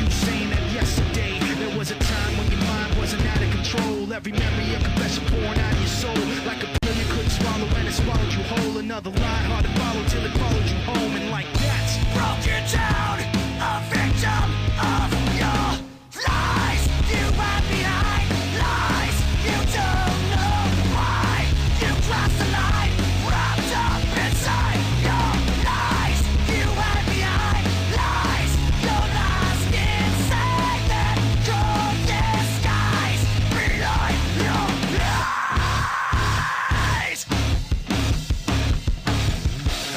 saying that yesterday there was a time when your mind wasn't out of control. Every memory a confession pouring out of your soul, like a pill you couldn't swallow and it swallowed you whole. Another lie hard to follow till it followed you home, and like that's broke you down, a victim of your lies. You hide behind lies, you don't know why. You crossed the line, wrapped up inside your lies. You hide behind lies, you're lost inside that cold disguise. Behind your lies.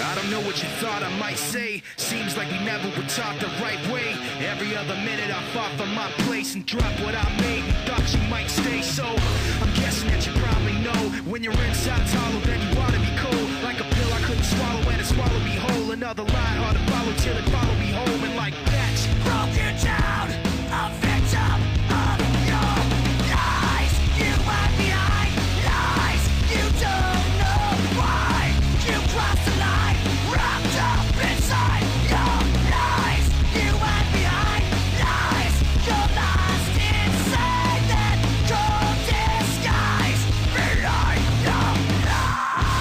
I don't know what you thought I might say. Seems like we never were taught the right way. Every other minute I fought for my place and dropped what I made and thought you might stay. So I'm guessing that you probably know when your inside's hollow, then you ought to be cold. Like a pill I couldn't swallow and it swallowed me whole. Another lie hard to follow till it followed me home, and like that's broke you down, a victim of your lies. You hide behind lies, you don't know why. You crossed the line, wrapped up inside your lies. You hide behind lies, you're lost inside that cold disguise. Behind your lies.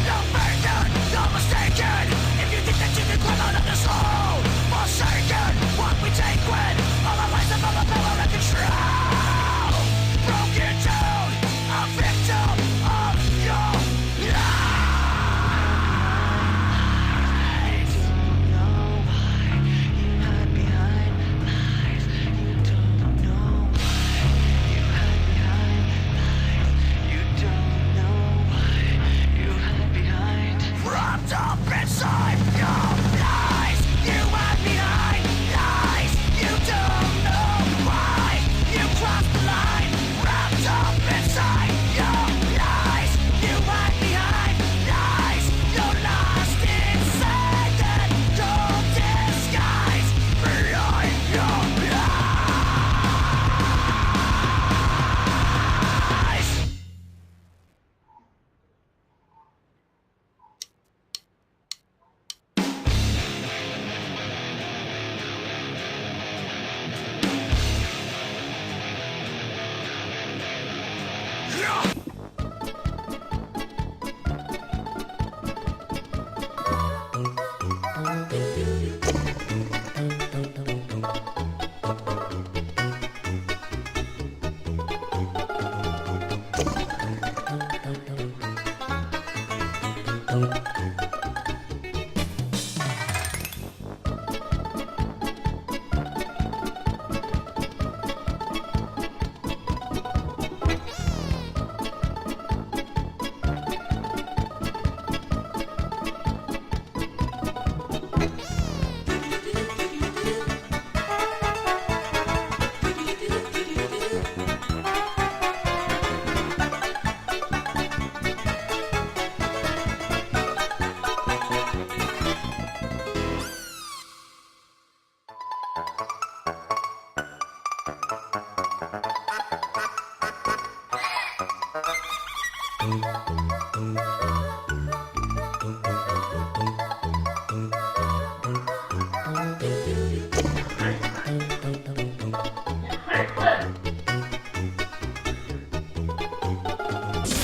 You're murdered, you're mistaken. If you think that you can climb out of this hole, forsaken, what we take when all our lives have all the power and control. Broken down, a victim of your lies. You know why you hide behind lies. You don't know why you hide behind lies. You don't know why you hide behind. Wrapped up inside your lies. You hide behind lies. You don't know why you crossed the line. Wrapped up inside your lies. You hide behind lies. You're lost inside that cold disguise. Behind your lies.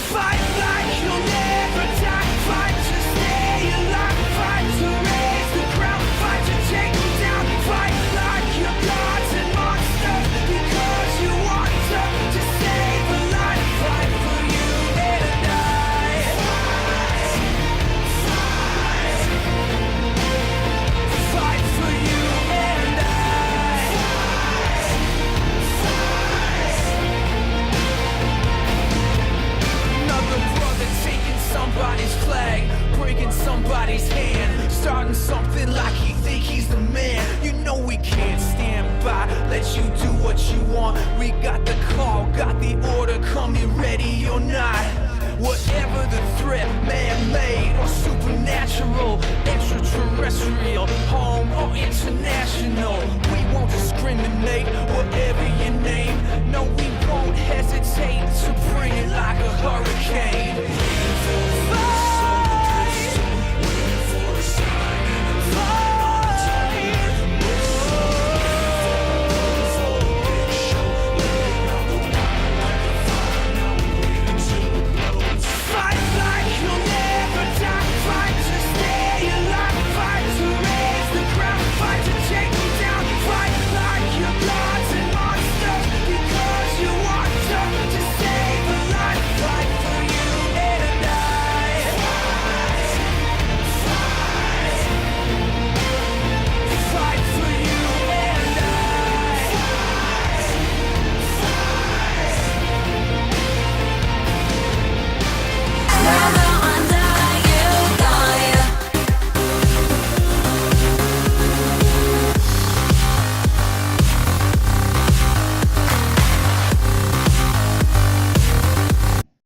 Fight like you'll never die. Fight to stay alive. Fight to raise the ground. Fight to take me down. Fight like you're gods and monsters because you want to save a life. Fight for you and I. Fight for you and I. Another brother taking somebody's flag, breaking somebody's hand, starting something like he think he's the man. You know we can't stand by, let you do what you want. We got the call, got the order, come you ready or not. Whatever the threat, man-made or supernatural, extraterrestrial, home or international, we won't discriminate. donate whatever you name. No, we won't hesitate to bring it like a hurricane.